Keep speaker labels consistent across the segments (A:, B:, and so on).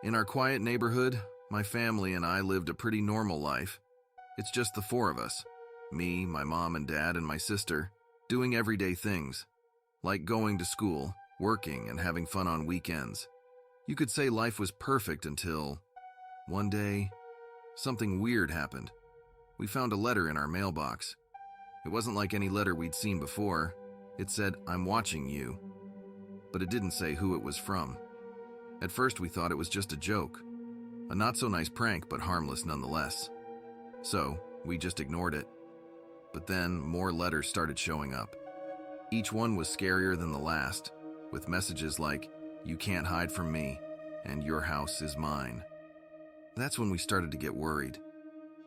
A: In our quiet neighborhood, my family and I lived a pretty normal life. It's just the four of us, me, my mom and dad, and my sister, doing everyday things, like going to school, working, and having fun on weekends. You could say life was perfect until, one day, something weird happened. We found a letter in our mailbox. It wasn't like any letter we'd seen before. It said, "I'm watching you," but it didn't say who it was from. At first, we thought it was just a joke, a not-so-nice prank, but harmless nonetheless. So, we just ignored it. But then, more letters started showing up. Each one was scarier than the last, with messages like, "You can't hide from me," and "Your house is mine." That's when we started to get worried.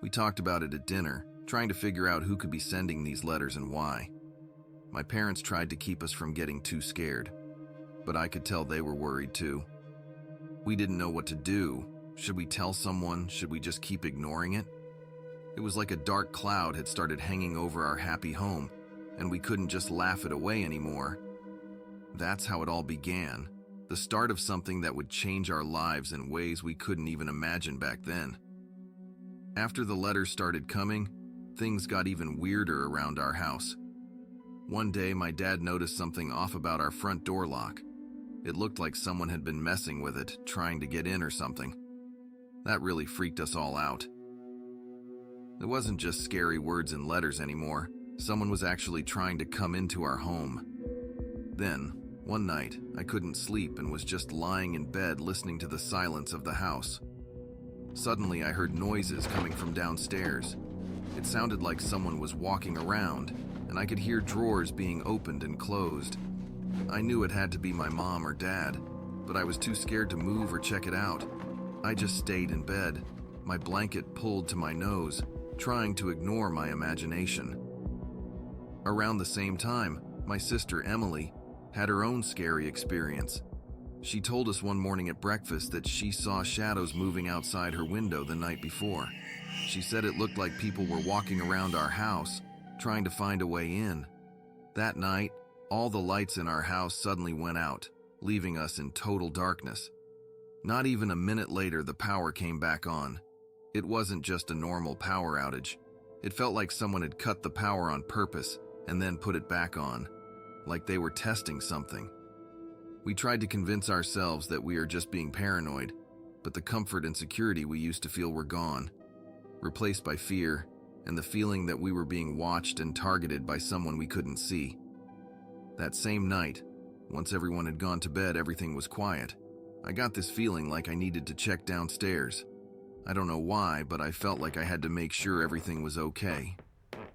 A: We talked about it at dinner, trying to figure out who could be sending these letters and why. My parents tried to keep us from getting too scared, but I could tell they were worried too. We didn't know what to do. Should we tell someone? Should we just keep ignoring it? It was like a dark cloud had started hanging over our happy home, and we couldn't just laugh it away anymore. That's how it all began, the start of something that would change our lives in ways we couldn't even imagine back then. After the letters started coming, things got even weirder around our house. One day, my dad noticed something off about our front door lock. It looked like someone had been messing with it, trying to get in or something. That really freaked us all out. It wasn't just scary words and letters anymore. Someone was actually trying to come into our home. Then, one night, I couldn't sleep and was just lying in bed listening to the silence of the house. Suddenly, I heard noises coming from downstairs. It sounded like someone was walking around, and I could hear drawers being opened and closed. I knew it had to be my mom or dad, but I was too scared to move or check it out. I just stayed in bed, my blanket pulled to my nose, trying to ignore my imagination. Around the same time, my sister Emily had her own scary experience. She told us one morning at breakfast that she saw shadows moving outside her window the night before. She said it looked like people were walking around our house, trying to find a way in. That night, all the lights in our house suddenly went out, leaving us in total darkness. Not even a minute later, the power came back on. It wasn't just a normal power outage. It felt like someone had cut the power on purpose and then put it back on, like they were testing something. We tried to convince ourselves that we are just being paranoid, but the comfort and security we used to feel were gone, replaced by fear and the feeling that we were being watched and targeted by someone we couldn't see. That same night, once everyone had gone to bed, everything was quiet. I got this feeling like I needed to check downstairs. I don't know why, but I felt like I had to make sure everything was okay.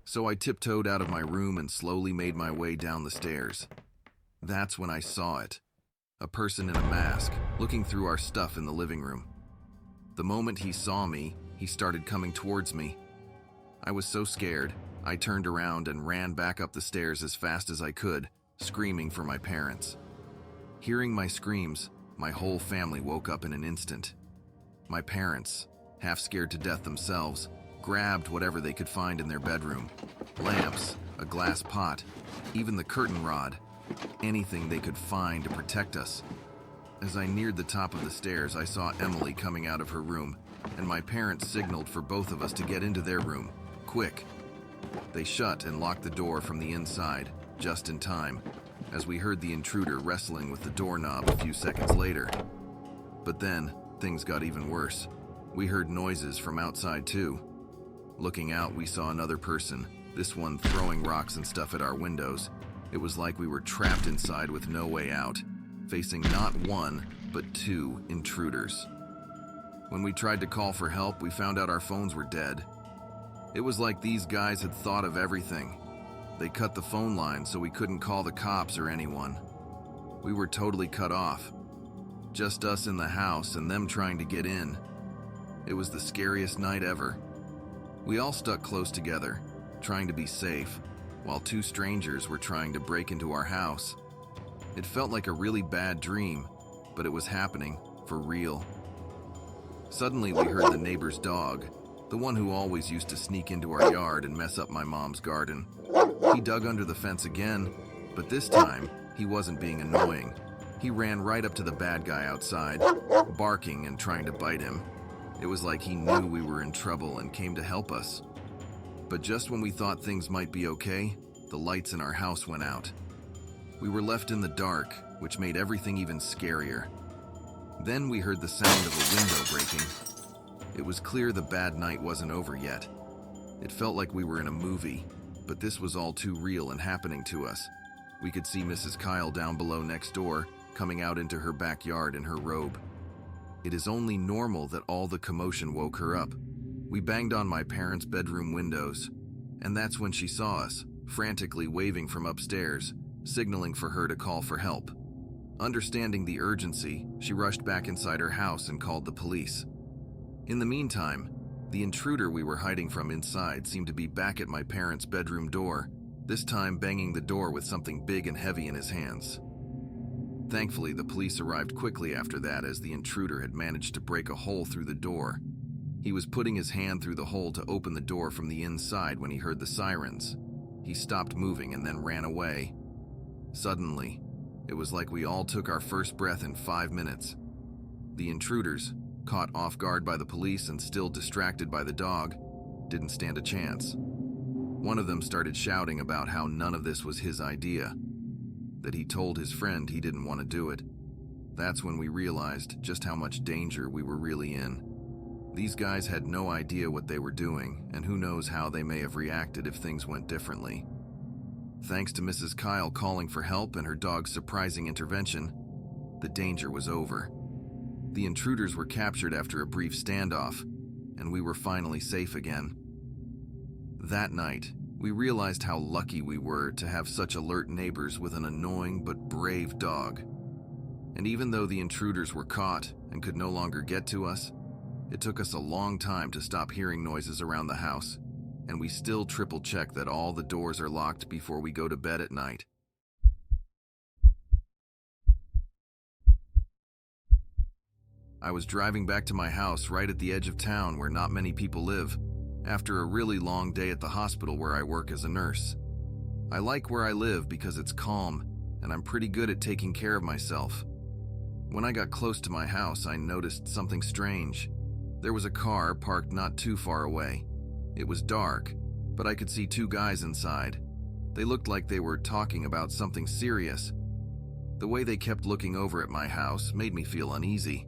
A: So I tiptoed out of my room and slowly made my way down the stairs. That's when I saw it. A person in a mask, looking through our stuff in the living room. The moment he saw me, he started coming towards me. I was so scared, I turned around and ran back up the stairs as fast as I could, screaming for my parents. Hearing my screams, my whole family woke up in an instant. My parents, half scared to death themselves, grabbed whatever they could find in their bedroom. Lamps, a glass pot, even the curtain rod. Anything they could find to protect us. As I neared the top of the stairs, I saw Emily coming out of her room, and my parents signaled for both of us to get into their room. Quick! They shut and locked the door from the inside, just in time, as we heard the intruder wrestling with the doorknob a few seconds later. But then, things got even worse. We heard noises from outside too. Looking out, we saw another person, this one throwing rocks and stuff at our windows. It was like we were trapped inside with no way out, facing not one, but two intruders. When we tried to call for help, we found out our phones were dead. It was like these guys had thought of everything. They cut the phone line so we couldn't call the cops or anyone. We were totally cut off. Just us in the house and them trying to get in. It was the scariest night ever. We all stuck close together, trying to be safe, while two strangers were trying to break into our house. It felt like a really bad dream, but it was happening, for real. Suddenly we heard the neighbor's dog, the one who always used to sneak into our yard and mess up my mom's garden. He dug under the fence again, but this time, he wasn't being annoying. He ran right up to the bad guy outside, barking and trying to bite him. It was like he knew we were in trouble and came to help us. But just when we thought things might be okay, the lights in our house went out. We were left in the dark, which made everything even scarier. Then we heard the sound of a window breaking. It was clear the bad night wasn't over yet. It felt like we were in a movie, but this was all too real and happening to us. We could see Mrs. Kyle down below next door, coming out into her backyard in her robe. It is only normal that all the commotion woke her up. We banged on my parents' bedroom windows, and that's when she saw us, frantically waving from upstairs, signaling for her to call for help. Understanding the urgency, she rushed back inside her house and called the police. In the meantime, the intruder we were hiding from inside seemed to be back at my parents' bedroom door, this time banging the door with something big and heavy in his hands. Thankfully, the police arrived quickly after that, as the intruder had managed to break a hole through the door. He was putting his hand through the hole to open the door from the inside when he heard the sirens. He stopped moving and then ran away. Suddenly, it was like we all took our first breath in 5 minutes. The intruders, caught off guard by the police and still distracted by the dog, didn't stand a chance. One of them started shouting about how none of this was his idea, that he told his friend he didn't want to do it. That's when we realized just how much danger we were really in. These guys had no idea what they were doing, and who knows how they may have reacted if things went differently. Thanks to Mrs. Kyle calling for help and her dog's surprising intervention, the danger was over. The intruders were captured after a brief standoff, and we were finally safe again. That night, we realized how lucky we were to have such alert neighbors with an annoying but brave dog. And even though the intruders were caught and could no longer get to us, it took us a long time to stop hearing noises around the house, and we still triple-check that all the doors are locked before we go to bed at night. I was driving back to my house right at the edge of town where not many people live, after a really long day at the hospital where I work as a nurse. I like where I live because it's calm, and I'm pretty good at taking care of myself. When I got close to my house, I noticed something strange. There was a car parked not too far away. It was dark, but I could see 2 guys inside. They looked like they were talking about something serious. The way they kept looking over at my house made me feel uneasy,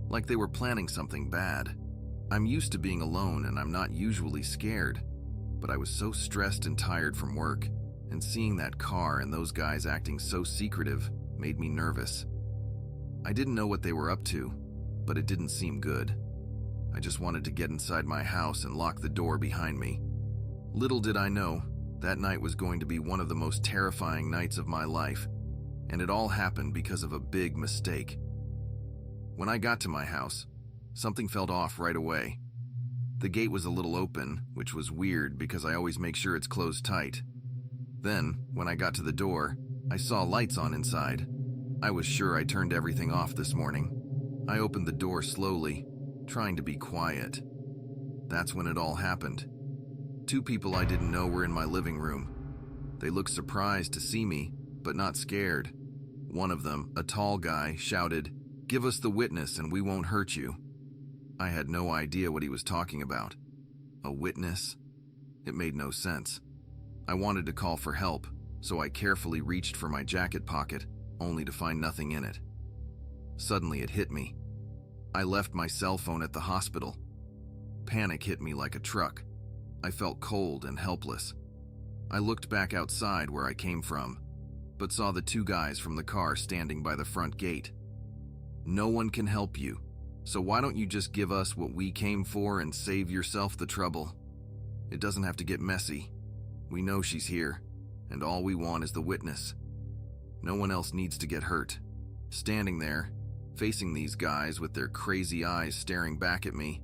A: like they were planning something bad. I'm used to being alone and I'm not usually scared, but I was so stressed and tired from work, and seeing that car and those guys acting so secretive made me nervous. I didn't know what they were up to, but it didn't seem good. I just wanted to get inside my house and lock the door behind me. Little did I know, that night was going to be one of the most terrifying nights of my life, and it all happened because of a big mistake. When I got to my house, something felt off right away. The gate was a little open, which was weird because I always make sure it's closed tight. Then, when I got to the door, I saw lights on inside. I was sure I turned everything off this morning. I opened the door slowly, trying to be quiet. That's when it all happened. 2 people I didn't know were in my living room. They looked surprised to see me, but not scared. One of them, a tall guy, shouted, "Give us the witness and we won't hurt you." I had no idea what he was talking about. A witness? It made no sense. I wanted to call for help, so I carefully reached for my jacket pocket, only to find nothing in it. Suddenly it hit me. I left my cell phone at the hospital. Panic hit me like a truck. I felt cold and helpless. I looked back outside where I came from, but saw the 2 guys from the car standing by the front gate. "No one can help you, so why don't you just give us what we came for and save yourself the trouble? It doesn't have to get messy. We know she's here, and all we want is the witness. No one else needs to get hurt." Standing there, facing these guys with their crazy eyes staring back at me,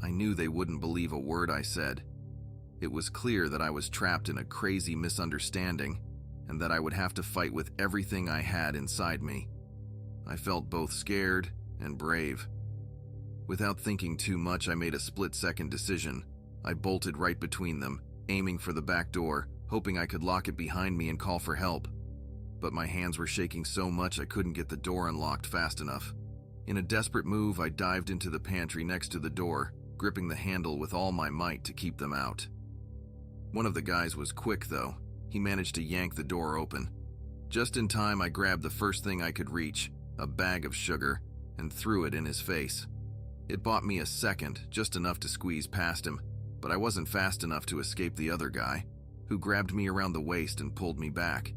A: I knew they wouldn't believe a word I said. It was clear that I was trapped in a crazy misunderstanding, and that I would have to fight with everything I had inside me. I felt both scared and brave. Without thinking too much, I made a split-second decision. I bolted right between them, aiming for the back door, hoping I could lock it behind me and call for help. But my hands were shaking so much I couldn't get the door unlocked fast enough. In a desperate move, I dived into the pantry next to the door, gripping the handle with all my might to keep them out. One of the guys was quick, though. He managed to yank the door open. Just in time, I grabbed the first thing I could reach, a bag of sugar, and threw it in his face. It bought me a second, just enough to squeeze past him, but I wasn't fast enough to escape the other guy, who grabbed me around the waist and pulled me back.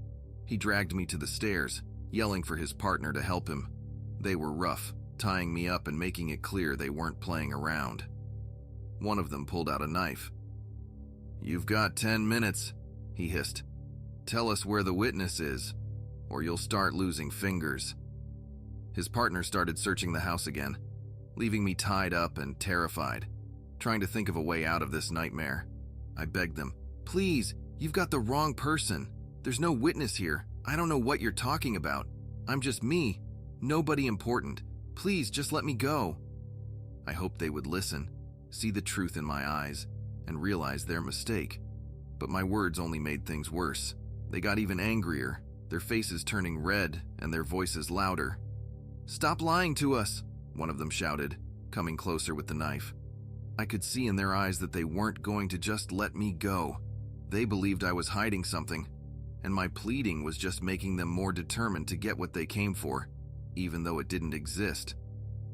A: He dragged me to the stairs, yelling for his partner to help him. They were rough, tying me up and making it clear they weren't playing around. One of them pulled out a knife. "You've got 10 minutes, he hissed. "Tell us where the witness is, or you'll start losing fingers." His partner started searching the house again, leaving me tied up and terrified, trying to think of a way out of this nightmare. I begged them, "Please, you've got the wrong person. There's no witness here. I don't know what you're talking about. I'm just me. Nobody important. Please, just let me go." I hoped they would listen, see the truth in my eyes, and realize their mistake. But my words only made things worse. They got even angrier, their faces turning red and their voices louder. "Stop lying to us," one of them shouted, coming closer with the knife. I could see in their eyes that they weren't going to just let me go. They believed I was hiding something, and my pleading was just making them more determined to get what they came for, even though it didn't exist.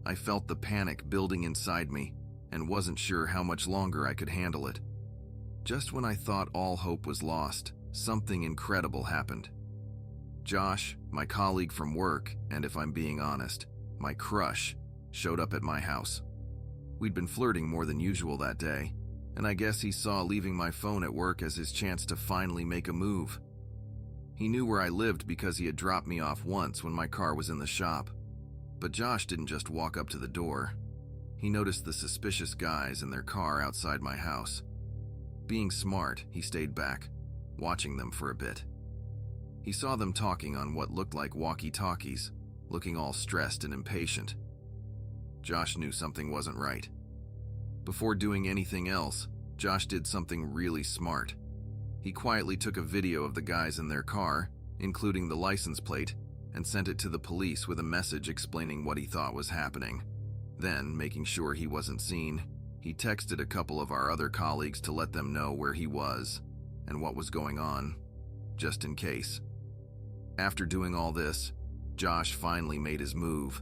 A: I felt the panic building inside me and wasn't sure how much longer I could handle it. Just when I thought all hope was lost, something incredible happened. Josh, my colleague from work, and if I'm being honest, my crush, showed up at my house. We'd been flirting more than usual that day, and I guess he saw leaving my phone at work as his chance to finally make a move. He knew where I lived because he had dropped me off once when my car was in the shop. But Josh didn't just walk up to the door. He noticed the suspicious guys in their car outside my house. Being smart, he stayed back, watching them for a bit. He saw them talking on what looked like walkie-talkies, looking all stressed and impatient. Josh knew something wasn't right. Before doing anything else, Josh did something really smart. He quietly took a video of the guys in their car, including the license plate, and sent it to the police with a message explaining what he thought was happening. Then, making sure he wasn't seen, he texted a couple of our other colleagues to let them know where he was and what was going on, just in case. After doing all this, Josh finally made his move.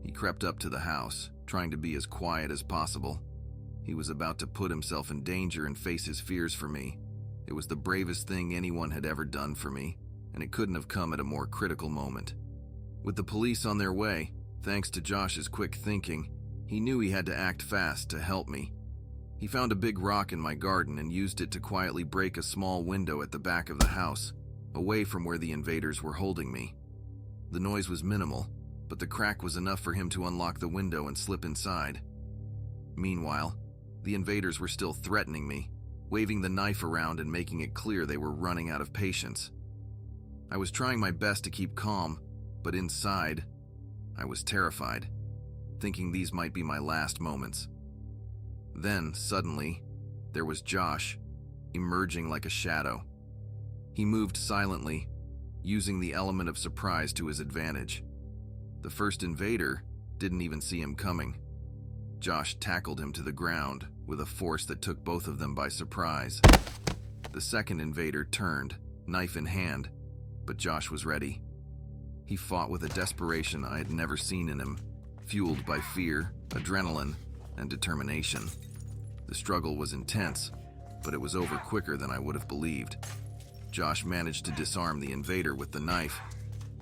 A: He crept up to the house, trying to be as quiet as possible. He was about to put himself in danger and face his fears for me. It was the bravest thing anyone had ever done for me, and it couldn't have come at a more critical moment. With the police on their way, thanks to Josh's quick thinking, he knew he had to act fast to help me. He found a big rock in my garden and used it to quietly break a small window at the back of the house, away from where the invaders were holding me. The noise was minimal, but the crack was enough for him to unlock the window and slip inside. Meanwhile, the invaders were still threatening me, waving the knife around and making it clear they were running out of patience. I was trying my best to keep calm, but inside, I was terrified, thinking these might be my last moments. Then, suddenly, there was Josh, emerging like a shadow. He moved silently, using the element of surprise to his advantage. The first invader didn't even see him coming. Josh tackled him to the ground with a force that took both of them by surprise. The second invader turned, knife in hand, but Josh was ready. He fought with a desperation I had never seen in him, fueled by fear, adrenaline, and determination. The struggle was intense, but it was over quicker than I would have believed. Josh managed to disarm the invader with the knife,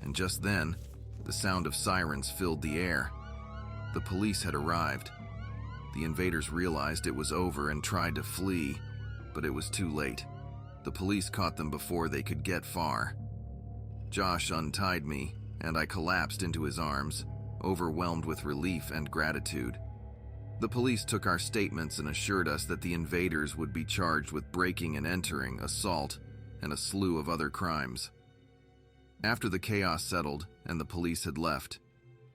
A: and just then, the sound of sirens filled the air. The police had arrived. The invaders realized it was over and tried to flee, but it was too late. The police caught them before they could get far. Josh untied me, and I collapsed into his arms, overwhelmed with relief and gratitude. The police took our statements and assured us that the invaders would be charged with breaking and entering, assault, and a slew of other crimes. After the chaos settled and the police had left,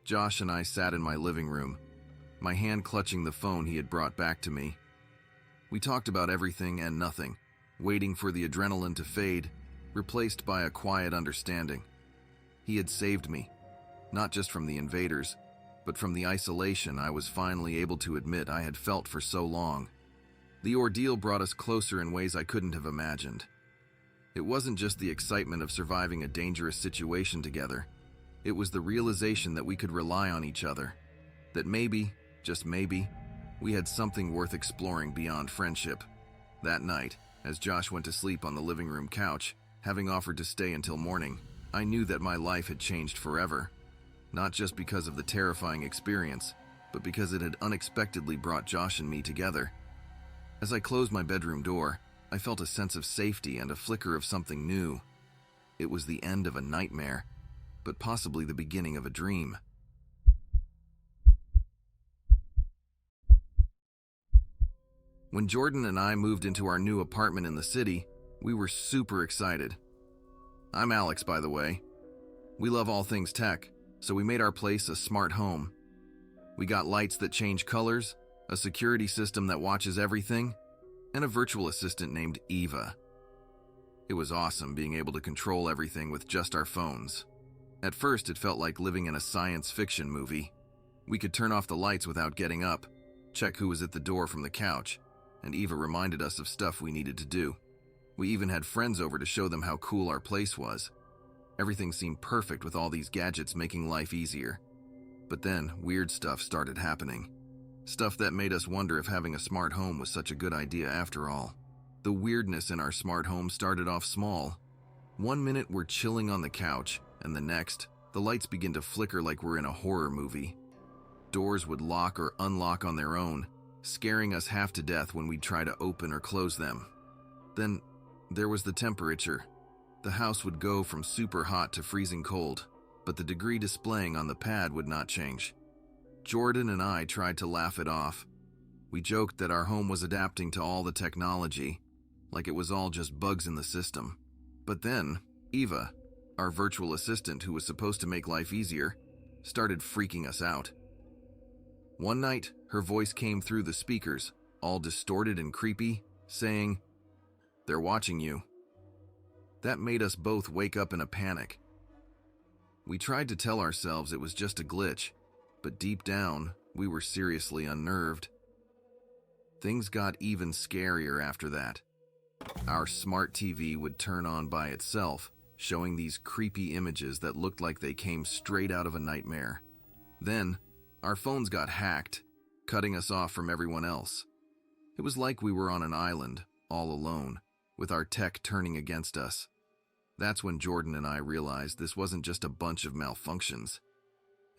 A: Josh and I sat in my living room, my hand clutching the phone he had brought back to me. We talked about everything and nothing, waiting for the adrenaline to fade, replaced by a quiet understanding. He had saved me, not just from the invaders, but from the isolation I was finally able to admit I had felt for so long. The ordeal brought us closer in ways I couldn't have imagined. It wasn't just the excitement of surviving a dangerous situation together. It was the realization that we could rely on each other. That maybe, just maybe, we had something worth exploring beyond friendship. That night, as Josh went to sleep on the living room couch, having offered to stay until morning, I knew that my life had changed forever. Not just because of the terrifying experience, but because it had unexpectedly brought Josh and me together. As I closed my bedroom door, I felt a sense of safety and a flicker of something new. It was the end of a nightmare, but possibly the beginning of a dream. When Jordan and I moved into our new apartment in the city, we were super excited. I'm Alex, by the way. We love all things tech, so we made our place a smart home. We got lights that change colors, a security system that watches everything, and a virtual assistant named Eva. It was awesome being able to control everything with just our phones. At first, it felt like living in a science fiction movie. We could turn off the lights without getting up, check who was at the door from the couch, and Eva reminded us of stuff we needed to do. We even had friends over to show them how cool our place was. Everything seemed perfect with all these gadgets making life easier. But then, weird stuff started happening. Stuff that made us wonder if having a smart home was such a good idea after all. The weirdness in our smart home started off small. One minute we're chilling on the couch, and the next, the lights begin to flicker like we're in a horror movie. Doors would lock or unlock on their own, scaring us half to death when we'd try to open or close them. Then, there was the temperature. The house would go from super hot to freezing cold, but the degree displaying on the pad would not change. Jordan and I tried to laugh it off. We joked that our home was adapting to all the technology, like it was all just bugs in the system. But then, Eva, our virtual assistant who was supposed to make life easier, started freaking us out. One night, her voice came through the speakers, all distorted and creepy, saying, "They're watching you." That made us both wake up in a panic. We tried to tell ourselves it was just a glitch, but deep down, we were seriously unnerved. Things got even scarier after that. Our smart TV would turn on by itself, showing these creepy images that looked like they came straight out of a nightmare. Then, our phones got hacked, cutting us off from everyone else. It was like we were on an island, all alone, with our tech turning against us. That's when Jordan and I realized this wasn't just a bunch of malfunctions.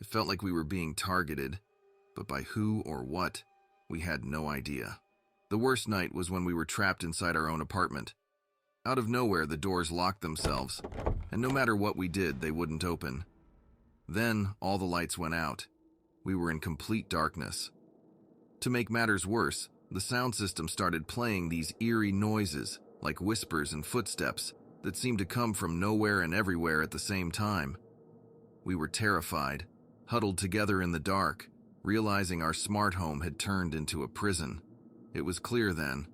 A: It felt like we were being targeted, but by who or what, we had no idea. The worst night was when we were trapped inside our own apartment. Out of nowhere, the doors locked themselves, and no matter what we did, they wouldn't open. Then, all the lights went out. We were in complete darkness. To make matters worse, the sound system started playing these eerie noises, like whispers and footsteps, that seemed to come from nowhere and everywhere at the same time. We were terrified, huddled together in the dark, realizing our smart home had turned into a prison. It was clear then,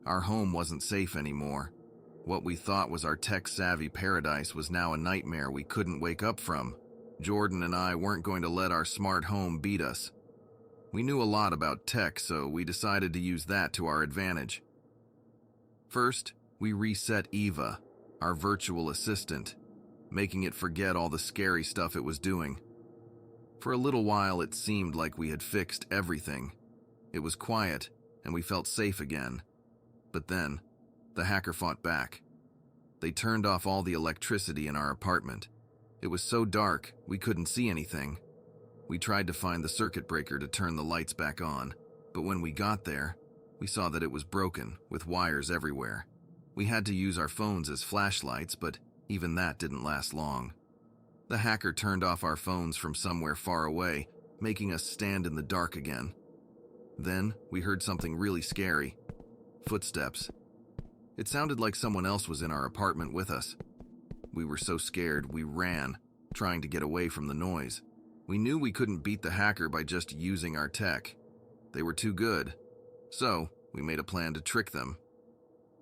A: our home wasn't safe anymore. What we thought was our tech-savvy paradise was now a nightmare we couldn't wake up from. Jordan and I weren't going to let our smart home beat us. We knew a lot about tech, so we decided to use that to our advantage. First, we reset Eva, our virtual assistant, making it forget all the scary stuff it was doing. For a little while, it seemed like we had fixed everything. It was quiet, and we felt safe again. But then, the hacker fought back. They turned off all the electricity in our apartment. It was so dark, we couldn't see anything. We tried to find the circuit breaker to turn the lights back on, but when we got there, we saw that it was broken, with wires everywhere. We had to use our phones as flashlights, but even that didn't last long. The hacker turned off our phones from somewhere far away, making us stand in the dark again. Then, we heard something really scary. Footsteps. It sounded like someone else was in our apartment with us. We were so scared, we ran, trying to get away from the noise. We knew we couldn't beat the hacker by just using our tech. They were too good. So, we made a plan to trick them.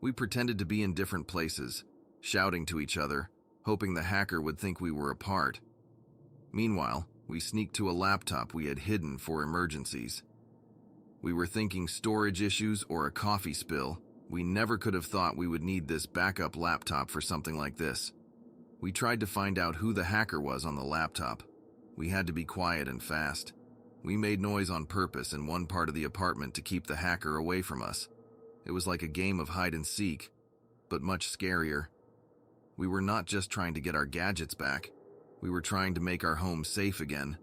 A: We pretended to be in different places, shouting to each other, hoping the hacker would think we were apart. Meanwhile, We sneaked to a laptop we had hidden for emergencies. We were thinking storage issues or a coffee spill. We never could have thought we would need this backup laptop for something like this. We tried to find out who the hacker was on the laptop. We had to be quiet and fast. We made noise on purpose in one part of the apartment to keep the hacker away from us. It was like a game of hide and seek, but much scarier. We were not just trying to get our gadgets back. We were trying to make our home safe again.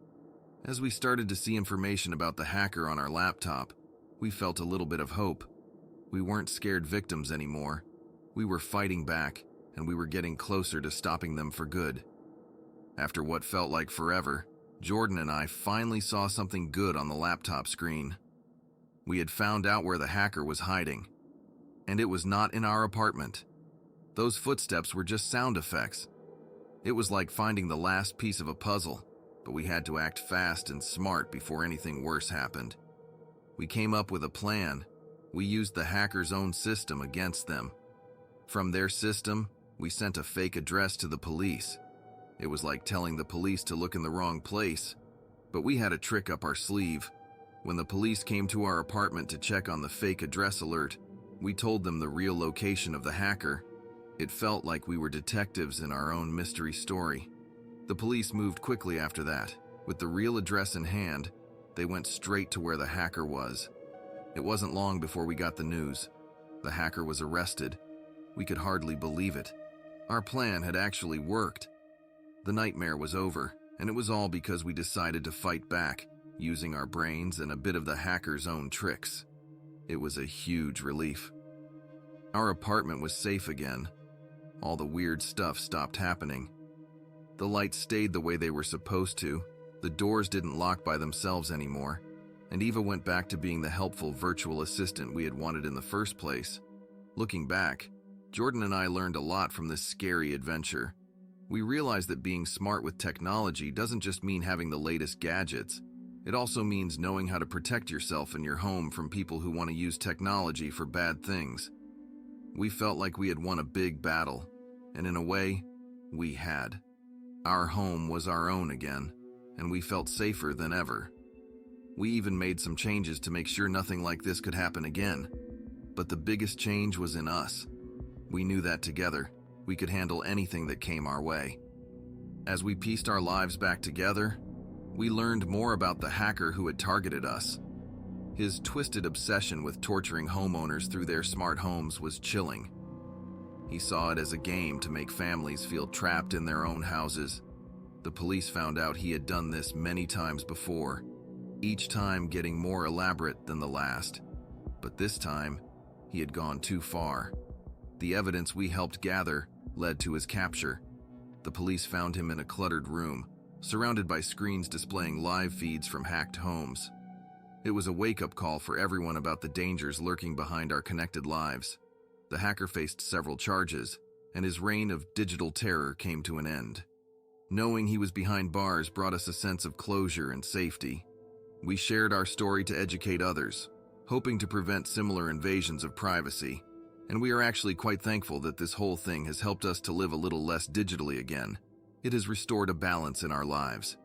A: As we started to see information about the hacker on our laptop, we felt a little bit of hope. We weren't scared victims anymore. We were fighting back, and we were getting closer to stopping them for good. After what felt like forever, Jordan and I finally saw something good on the laptop screen. We had found out where the hacker was hiding, and it was not in our apartment. Those footsteps were just sound effects. It was like finding the last piece of a puzzle, but we had to act fast and smart before anything worse happened. We came up with a plan. We used the hacker's own system against them. From their system, we sent a fake address to the police. It was like telling the police to look in the wrong place, but we had a trick up our sleeve. When the police came to our apartment to check on the fake address alert, we told them the real location of the hacker. It felt like we were detectives in our own mystery story. The police moved quickly after that. With the real address in hand, they went straight to where the hacker was. It wasn't long before we got the news. The hacker was arrested. We could hardly believe it. Our plan had actually worked. The nightmare was over, and it was all because we decided to fight back, using our brains and a bit of the hacker's own tricks. It was a huge relief. Our apartment was safe again. All the weird stuff stopped happening. The lights stayed the way they were supposed to, the doors didn't lock by themselves anymore, and Eva went back to being the helpful virtual assistant we had wanted in the first place. Looking back, Jordan and I learned a lot from this scary adventure. We realized that being smart with technology doesn't just mean having the latest gadgets. It also means knowing how to protect yourself and your home from people who want to use technology for bad things. We felt like we had won a big battle, and in a way, we had. Our home was our own again, and we felt safer than ever. We even made some changes to make sure nothing like this could happen again. But the biggest change was in us. We knew that together, we could handle anything that came our way. As we pieced our lives back together, we learned more about the hacker who had targeted us. His twisted obsession with torturing homeowners through their smart homes was chilling. He saw it as a game to make families feel trapped in their own houses. The police found out he had done this many times before, each time getting more elaborate than the last. But this time, he had gone too far. The evidence we helped gather led to his capture. The police found him in a cluttered room, surrounded by screens displaying live feeds from hacked homes. It was a wake-up call for everyone about the dangers lurking behind our connected lives. The hacker faced several charges, and his reign of digital terror came to an end. Knowing he was behind bars brought us a sense of closure and safety. We shared our story to educate others, hoping to prevent similar invasions of privacy. And we are actually quite thankful that this whole thing has helped us to live a little less digitally again. It has restored a balance in our lives.